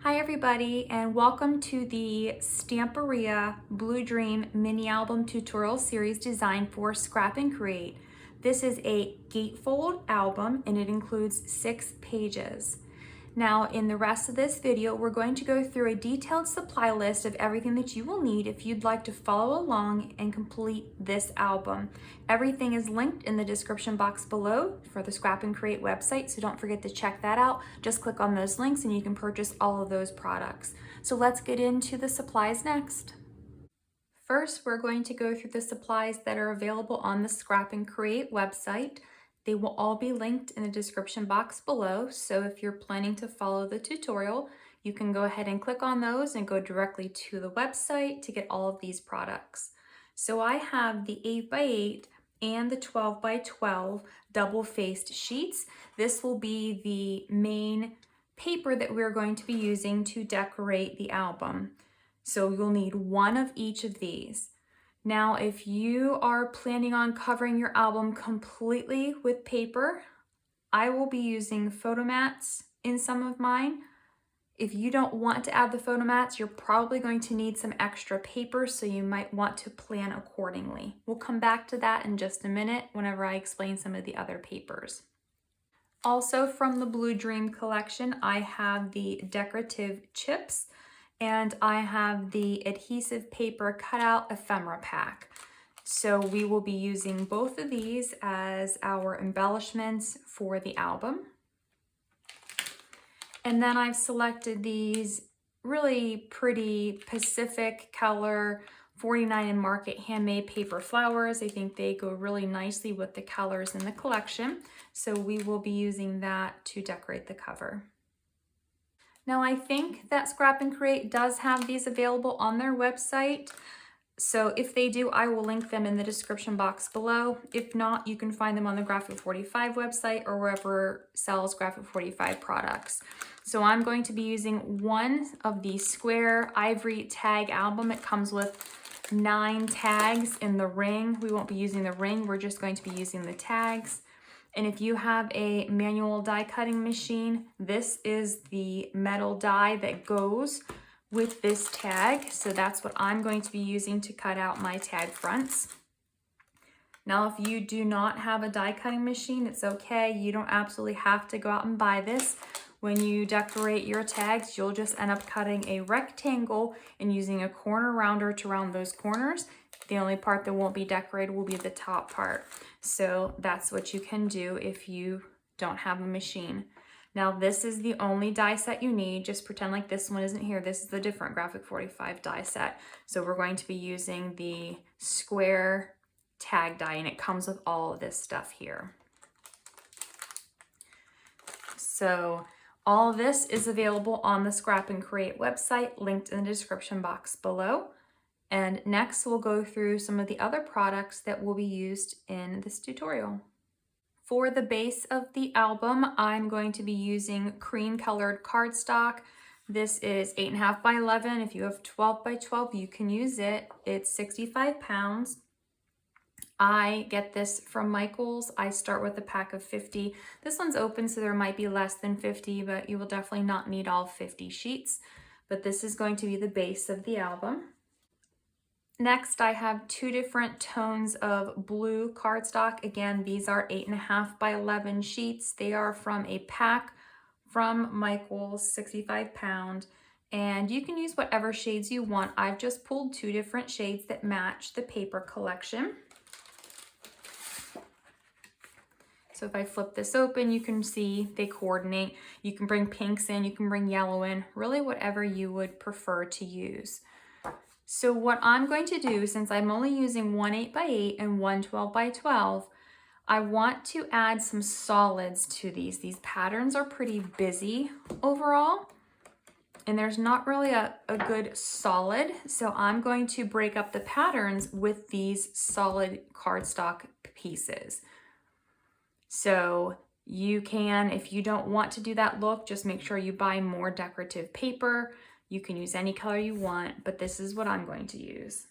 Hi everybody, and welcome to the Stamperia Blue Dream mini album tutorial series designed for Scrap and Create. This is a gatefold album and it includes 6 pages. Now in the rest of this video, we're going to go through a detailed supply list of everything that you will need if you'd like to follow along and complete this album. Everything is linked in the description box below for the Scrap and Create website, so don't forget to check that out. Just click on those links and you can purchase all of those products. So let's get into the supplies next. First, we're going to go through the supplies that are available on the Scrap and Create website. They will all be linked in the description box below, so if you're planning to follow the tutorial, you can go ahead and click on those and go directly to the website to get all of these products. So I have the 8x8 and the 12x12 double-faced sheets. This will be the main paper that we're going to be using to decorate the album. So you'll need one of each of these. Now, if you are planning on covering your album completely with paper, I will be using photo mats in some of mine. If you don't want to add the photo mats, you're probably going to need some extra paper, so you might want to plan accordingly. We'll come back to that in just a minute whenever I explain some of the other papers. Also from the Blue Dream collection, I have the decorative chips and I have the adhesive paper cutout ephemera pack. So we will be using both of these as our embellishments for the album. And then I've selected these really pretty Pacific color 49 and Market handmade paper flowers. I think they go really nicely with the colors in the collection. So we will be using that to decorate the cover. Now I think that Scrap and Create does have these available on their website. So if they do, I will link them in the description box below. If not, you can find them on the Graphic 45 website or wherever sells Graphic 45 products. So I'm going to be using one of the square ivory tag album. It comes with 9 tags in the ring. We won't be using the ring, we're just going to be using the tags. And if you have a manual die cutting machine, this is the metal die that goes with this tag. So that's what I'm going to be using to cut out my tag fronts. Now, if you do not have a die cutting machine, it's okay. You don't absolutely have to go out and buy this. When you decorate your tags, you'll just end up cutting a rectangle and using a corner rounder to round those corners. The only part that won't be decorated will be the top part. So that's what you can do if you don't have a machine. Now this is the only die set you need. Just pretend like this one isn't here. This is the different Graphic 45 die set. So we're going to be using the square tag die and it comes with all of this stuff here. So all of this is available on the Scrap and Create website, linked in the description box below. And next we'll go through some of the other products that will be used in this tutorial. For the base of the album, I'm going to be using cream colored cardstock. This is 8.5 by 11. If you have 12 by 12, you can use it. It's 65 pounds. I get this from Michael's. I start with a pack of 50. This one's open, so there might be less than 50, but you will definitely not need all 50 sheets. But this is going to be the base of the album. Next, I have 2 different tones of blue cardstock. Again, these are 8.5 by 11 sheets. They are from a pack from Michael's, 65 pound. And you can use whatever shades you want. I've just pulled 2 different shades that match the paper collection. So if I flip this open, you can see they coordinate. You can bring pinks in, you can bring yellow in, really whatever you would prefer to use. So what I'm going to do, since I'm only using one 8x8 and one 12x12, I want to add some solids to these. These patterns are pretty busy overall, and there's not really a good solid. So I'm going to break up the patterns with these solid cardstock pieces. So you can, if you don't want to do that look, just make sure you buy more decorative paper. You can use any color you want, but this is what I'm going to use.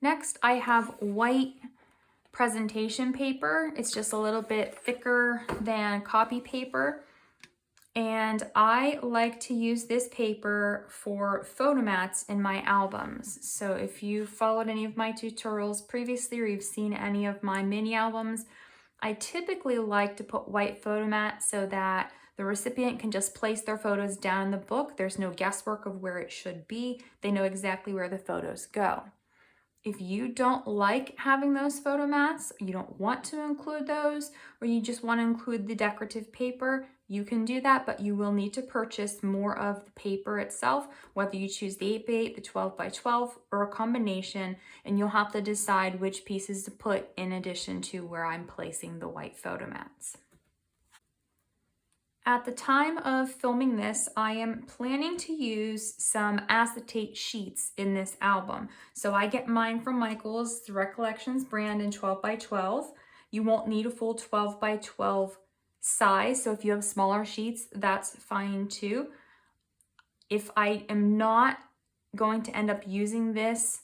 Next, I have white presentation paper. It's just a little bit thicker than copy paper. And I like to use this paper for photo mats in my albums. So if you followed any of my tutorials previously or you've seen any of my mini albums, I typically like to put white photo mat so that the recipient can just place their photos down in the book. There's no guesswork of where it should be. They know exactly where the photos go. If you don't like having those photo mats, you don't want to include those, or you just want to include the decorative paper, you can do that, but you will need to purchase more of the paper itself, whether you choose the 8x8, the 12x12, or a combination, and you'll have to decide which pieces to put in addition to where I'm placing the white photo mats. At the time of filming this, I am planning to use some acetate sheets in this album. So I get mine from Michaels, the Recollections brand in 12x12. You won't need a full 12x12 size, so if you have smaller sheets, that's fine too. If I am not going to end up using this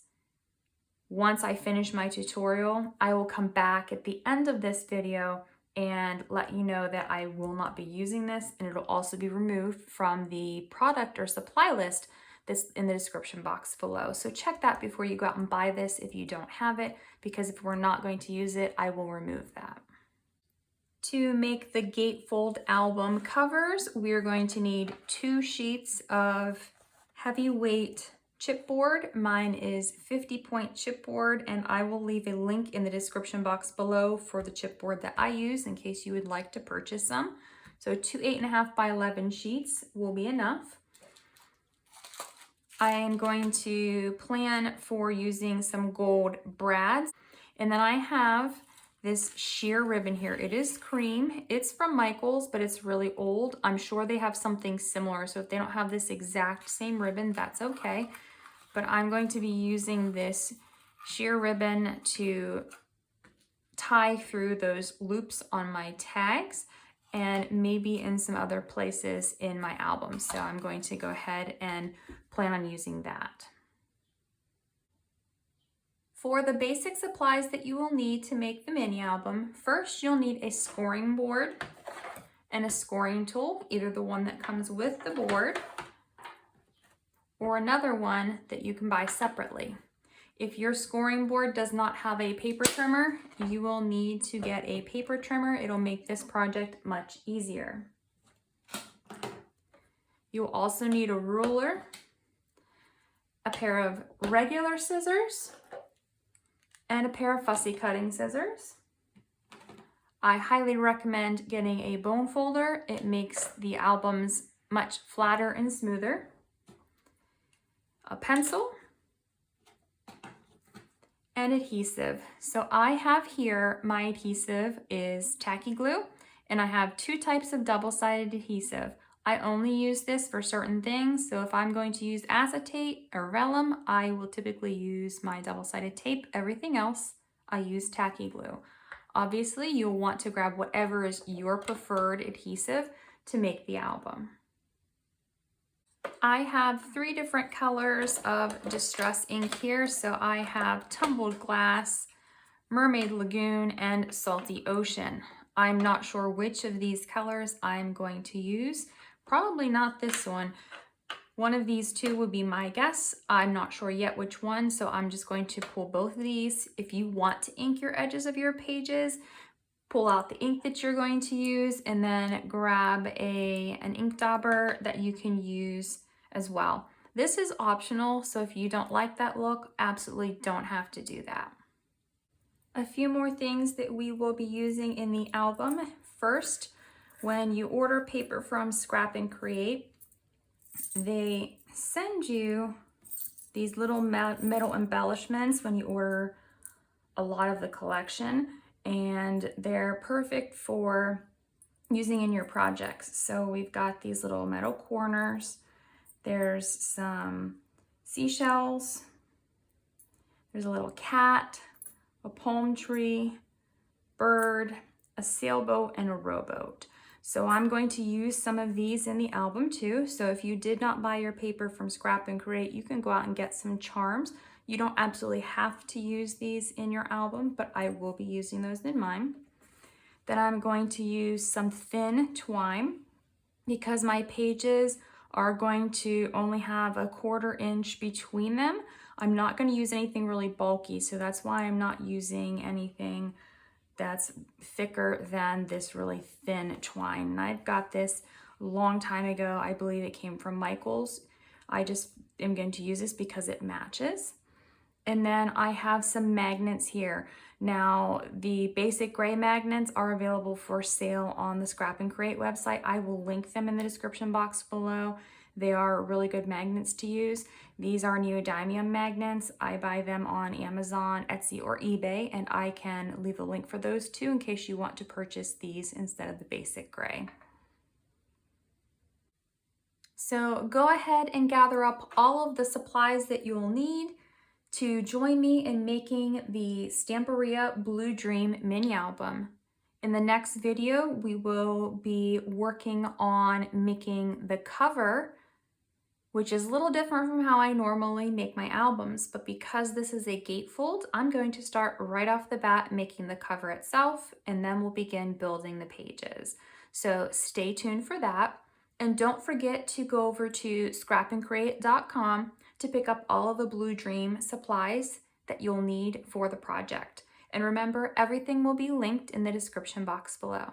once I finish my tutorial, I will come back at the end of this video and let you know that I will not be using this, and it'll also be removed from the product or supply list that's in the description box below. So check that before you go out and buy this if you don't have it, because if we're not going to use it, I will remove that. To make the gatefold album covers, we're going to need 2 sheets of heavyweight chipboard. Mine is 50-point chipboard, and I will leave a link in the description box below for the chipboard that I use in case you would like to purchase some. So 2 8.5x11 sheets will be enough. I am going to plan for using some gold brads, and then I have this sheer ribbon here. It is cream. It's from Michaels, but it's really old. I'm sure they have something similar, so if they don't have this exact same ribbon, that's okay. But I'm going to be using this sheer ribbon to tie through those loops on my tags and maybe in some other places in my album. So I'm going to go ahead and plan on using that. For the basic supplies that you will need to make the mini album, first you'll need a scoring board and a scoring tool, either the one that comes with the board or another one that you can buy separately. If your scoring board does not have a paper trimmer, you will need to get a paper trimmer. It'll make this project much easier. You'll also need a ruler, a pair of regular scissors, and a pair of fussy cutting scissors. I highly recommend getting a bone folder. It makes the albums much flatter and smoother. A pencil, and adhesive. So I have here, my adhesive is tacky glue, and I have 2 types of double-sided adhesive. I only use this for certain things, so if I'm going to use acetate or vellum, I will typically use my double-sided tape. Everything else, I use tacky glue. Obviously, you'll want to grab whatever is your preferred adhesive to make the album. I have 3 different colors of Distress ink here. So I have Tumbled Glass, Mermaid Lagoon, and Salty Ocean. I'm not sure which of these colors I'm going to use. Probably not this one. One of these 2 would be my guess. I'm not sure yet which one, so I'm just going to pull both of these. If you want to ink your edges of your pages, pull out the ink that you're going to use and then grab an ink dauber that you can use as well. This is optional, so if you don't like that look, absolutely don't have to do that. A few more things that we will be using in the album. First, when you order paper from Scrap and Create, they send you these little metal embellishments when you order a lot of the collection, and they're perfect for using in your projects. So we've got these little metal corners. There's some seashells. There's a little cat, a palm tree, bird, a sailboat, and a rowboat. So I'm going to use some of these in the album too. So if you did not buy your paper from Scrap and Create, you can go out and get some charms You don't absolutely have to use these in your album, but I will be using those in mine. Then I'm going to use some thin twine because my pages are going to only have a 1/4 inch between them. I'm not going to use anything really bulky, so that's why I'm not using anything that's thicker than this really thin twine. And I've got this a long time ago. I believe it came from Michael's. I just am going to use this because it matches. And then I have some magnets here. Now, the basic gray magnets are available for sale on the Scrap and Create website. I will link them in the description box below. They are really good magnets to use. These are neodymium magnets. I buy them on Amazon, Etsy, or eBay, and I can leave a link for those too in case you want to purchase these instead of the basic gray. So go ahead and gather up all of the supplies that you'll need to join me in making the Stamperia Blue Dream mini album. In the next video, we will be working on making the cover, which is a little different from how I normally make my albums, but because this is a gatefold, I'm going to start right off the bat making the cover itself, and then we'll begin building the pages. So stay tuned for that. And don't forget to go over to scrapandcreate.com to pick up all of the Blue Dream supplies that you'll need for the project. And remember, everything will be linked in the description box below.